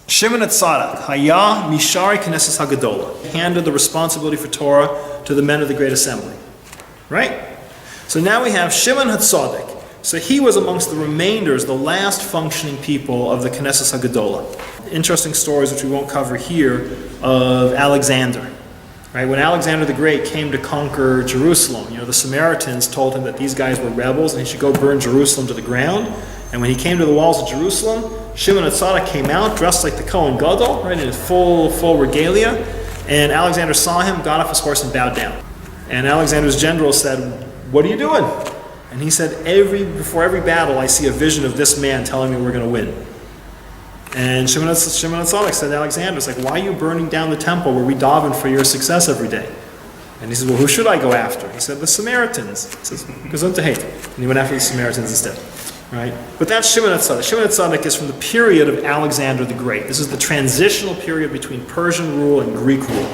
Shimon Atzadak, Haya Mishari Knesses Hagadola, handed the responsibility for Torah to the men of the Great Assembly. Right? So now we have Shimon Hatzadik. So he was amongst the remainders, the last functioning people of the Knesses Hagadola. Interesting stories, which we won't cover here, of Alexander. Right? When Alexander the Great came to conquer Jerusalem, the Samaritans told him that these guys were rebels and he should go burn Jerusalem to the ground. And when he came to the walls of Jerusalem, Shimon Hatzadik came out dressed like the Kohen Gadol, right, in his full regalia. And Alexander saw him, got off his horse, and bowed down. And Alexander's general said, "What are you doing?" And he said, before every battle, I see a vision of this man telling me we're going to win. And Shimon Hatzadik said to Alexander, it's like, why are you burning down the temple where we daven for your success every day? And he said, well, who should I go after? He said, the Samaritans. He says, Gesund to hate. And he went after the Samaritans instead. Right? But that's Shimon Hatzadik. Shimon Hatzadik is from the period of Alexander the Great. This is the transitional period between Persian rule and Greek rule.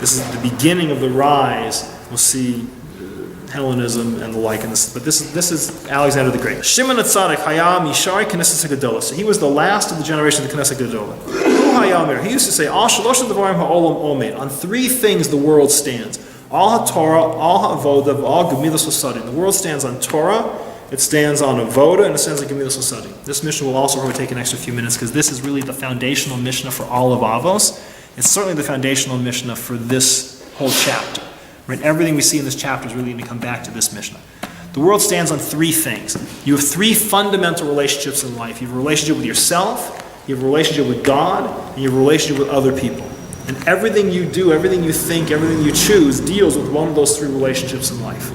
This is the beginning of the rise. We'll see Hellenism and the like in this, but this is Alexander the Great. Shimon Hatzadik Haya Mishari Knesses Hagadola. So he was the last of the generation of the Knesset Hagadola. He used to say, Al Shalosh Devarim Ha'olam Omed. On three things the world stands: Al HaTorah, Al HaAvoda, Al Gemilas HaSadim. The world stands on Torah, it stands on Avoda, and it stands on Gemilas HaSadim. This Mishnah will also probably take an extra few minutes because this is really the foundational Mishnah for all of Avos. It's certainly the foundational Mishnah for this whole chapter. Right? Everything we see in this chapter is really going to come back to this Mishnah. The world stands on three things. You have three fundamental relationships in life. You have a relationship with yourself, you have a relationship with God, and you have a relationship with other people. And everything you do, everything you think, everything you choose deals with one of those three relationships in life.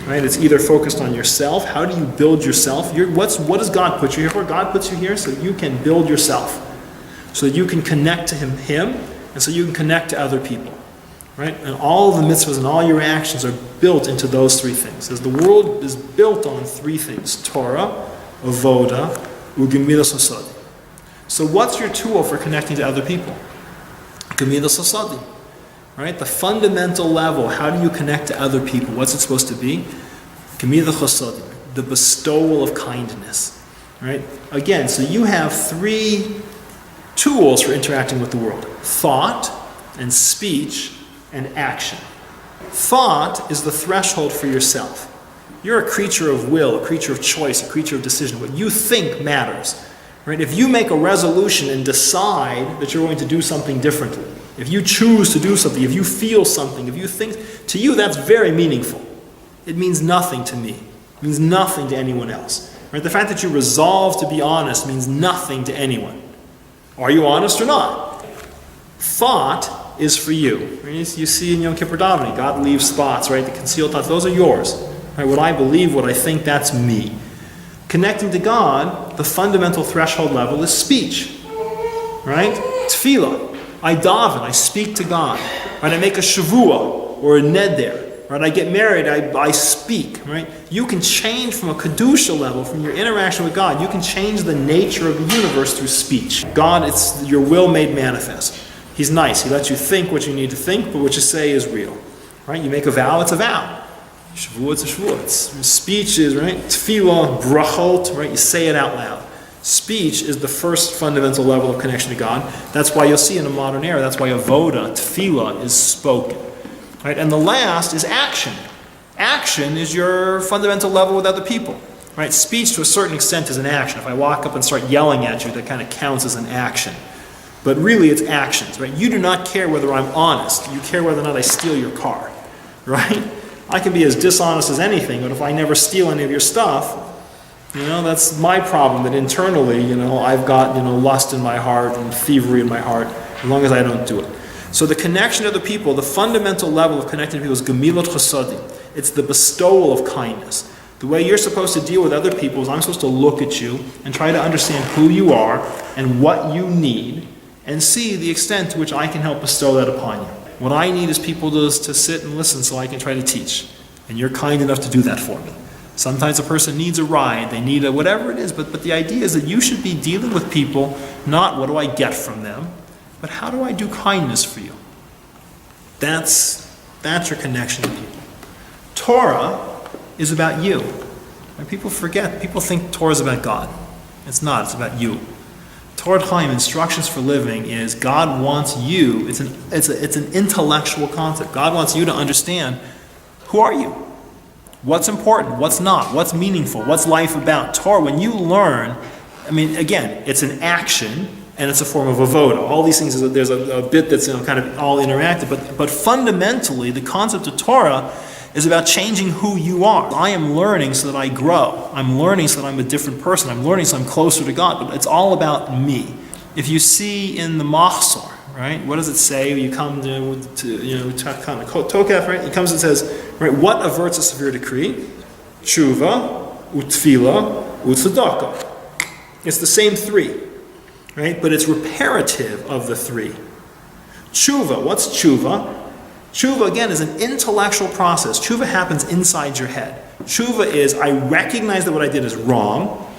Right? It's either focused on yourself. How do you build yourself? What does God put you here for? God puts you here so you can build yourself, so that you can connect to Him, and so you can connect to other people. Right? And all of the mitzvahs and all your actions are built into those three things. As the world is built on three things: Torah, Avoda, Ugemilas HaSadim. So what's your tool for connecting to other people? Gemilas HaSadim. Right? The fundamental level, how do you connect to other people? What's it supposed to be? Gemilas HaSadim, the bestowal of kindness. Right? Again, so you have three tools for interacting with the world: thought and speech and action. Thought is the threshold for yourself. You're a creature of will, a creature of choice, a creature of decision. What you think matters. Right? If you make a resolution and decide that you're going to do something differently, if you choose to do something, if you feel something, if you think, to you that's very meaningful. It means nothing to me. It means nothing to anyone else. Right? The fact that you resolve to be honest means nothing to anyone. Are you honest or not? Thought is for you. Right? You see in Yom Kippur davening, God leaves spots, right? The concealed thoughts, those are yours. Right? What I believe, what I think, that's me. Connecting to God, the fundamental threshold level is speech. Right? Tefillah. I daven, I speak to God. Right? I make a shavua or a neder. Right? I get married, I speak. Right? You can change from a kedusha level, from your interaction with God, you can change the nature of the universe through speech. God, it's your will made manifest. He's nice. He lets you think what you need to think, but what you say is real. Right? You make a vow, it's a vow. Shavuot, it's a shavuot. Speech is, right? Tefillah, brachot, right? You say it out loud. Speech is the first fundamental level of connection to God. That's why you'll see in the modern era, that's why avoda, tefillah, is spoken. Right? And the last is action. Action is your fundamental level with other people. Right? Speech, to a certain extent, is an action. If I walk up and start yelling at you, that kind of counts as an action. But really, it's actions, right? You do not care whether I'm honest. You care whether or not I steal your car, right? I can be as dishonest as anything, but if I never steal any of your stuff, that's my problem, that internally, I've got, lust in my heart and thievery in my heart, as long as I don't do it. So the connection to the people, the fundamental level of connecting to people is Gemilot Chasadim. It's the bestowal of kindness. The way you're supposed to deal with other people is I'm supposed to look at you and try to understand who you are and what you need, and see the extent to which I can help bestow that upon you. What I need is people to sit and listen so I can try to teach. And you're kind enough to do that for me. Sometimes a person needs a ride, they need whatever it is, but the idea is that you should be dealing with people, not what do I get from them, but how do I do kindness for you? That's your connection to people. Torah is about you. And people forget, people think Torah is about God. It's not, it's about you. Torah Chaim, instructions for living, is God wants you, it's an intellectual concept. God wants you to understand, who are you? What's important? What's not? What's meaningful? What's life about? Torah, when you learn, I mean, again, it's an action, and it's a form of avoda. All these things, there's a bit that's kind of all interactive, but fundamentally, the concept of Torah is about changing who you are. I am learning so that I grow. I'm learning so that I'm a different person. I'm learning so I'm closer to God, but it's all about me. If you see in the Machzor, right, what does it say? You come to kind of Tokef, right? It comes and says, right, what averts a severe decree? Tshuva, utfila, utzedakah. It's the same three, right? But it's reparative of the three. Tshuva, what's tshuva? Tshuva, again, is an intellectual process. Tshuva happens inside your head. Tshuva is, I recognize that what I did is wrong,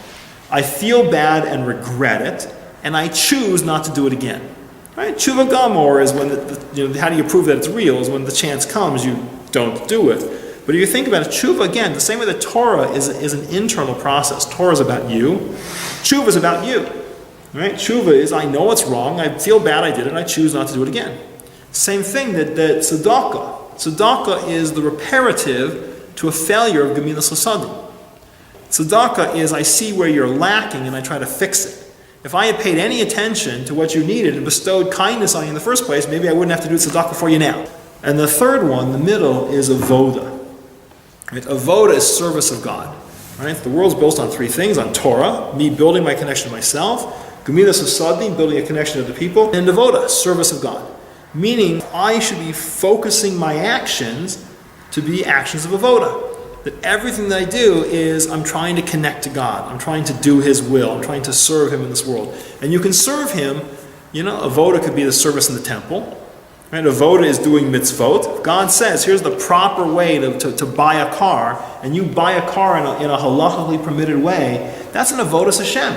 I feel bad and regret it, and I choose not to do it again. Right? Tshuva gamor is when, how do you prove that it's real? Is when the chance comes, you don't do it. But if you think about it, tshuva, again, the same way that Torah is an internal process. Torah is about you. Tshuva is about you. Right? Tshuva is, I know it's wrong, I feel bad I did it, and I choose not to do it again. Same thing that tzedakah. Tzedakah is the reparative to a failure of gemilas chasadim. Tzedakah is, I see where you're lacking and I try to fix it. If I had paid any attention to what you needed and bestowed kindness on you in the first place, maybe I wouldn't have to do tzedakah for you now. And the third one, the middle, is avoda. Right? Avoda is service of God. Right? The world's built on three things: on Torah, me building my connection to myself; gemilas chasadim, building a connection to the people; and avoda, service of God. Meaning, I should be focusing my actions to be actions of avoda. That everything that I do is, I'm trying to connect to God. I'm trying to do His will. I'm trying to serve Him in this world. And you can serve Him, avoda could be the service in the temple. Right? Avoda is doing mitzvot. If God says, here's the proper way to buy a car, and you buy a car in a halachically permitted way, that's an avodas Hashem.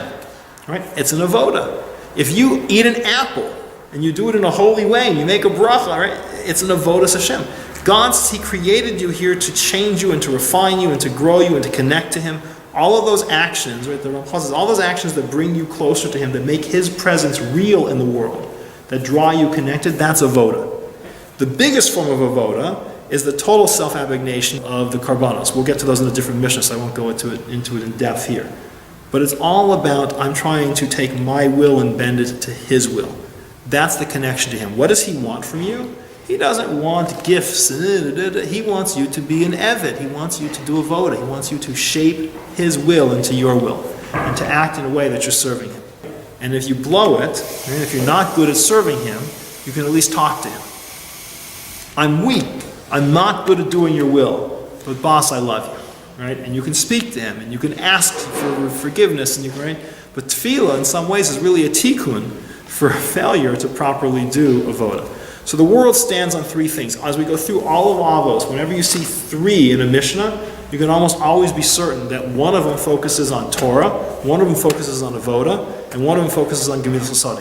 Right? It's an avoda. If you eat an apple, and you do it in a holy way, and you make a bracha, right? It's an avodas Hashem. God says He created you here to change you and to refine you and to grow you and to connect to Him. All of those actions, right? The Ramchal says, all those actions that bring you closer to Him, that make His presence real in the world, that draw you connected, that's avoda. The biggest form of avoda is the total self-abnegation of the karbanos. We'll get to those in a different Mishnah, so I won't go into it in depth here. But it's all about, I'm trying to take my will and bend it to His will. That's the connection to Him. What does He want from you? He doesn't want gifts. He wants you to be an eved. He wants you to do avoda. He wants you to shape His will into your will and to act in a way that you're serving Him. And if you blow it, and if you're not good at serving Him, you can at least talk to Him. I'm weak. I'm not good at doing your will, but boss, I love you. Right? And you can speak to Him, and you can ask for forgiveness, and you can, right? But tefillah, in some ways, is really a tikkun for a failure to properly do avoda. So the world stands on three things. As we go through all of Avos, whenever you see three in a Mishnah, you can almost always be certain that one of them focuses on Torah, one of them focuses on avoda, and one of them focuses on gemilas chasadim.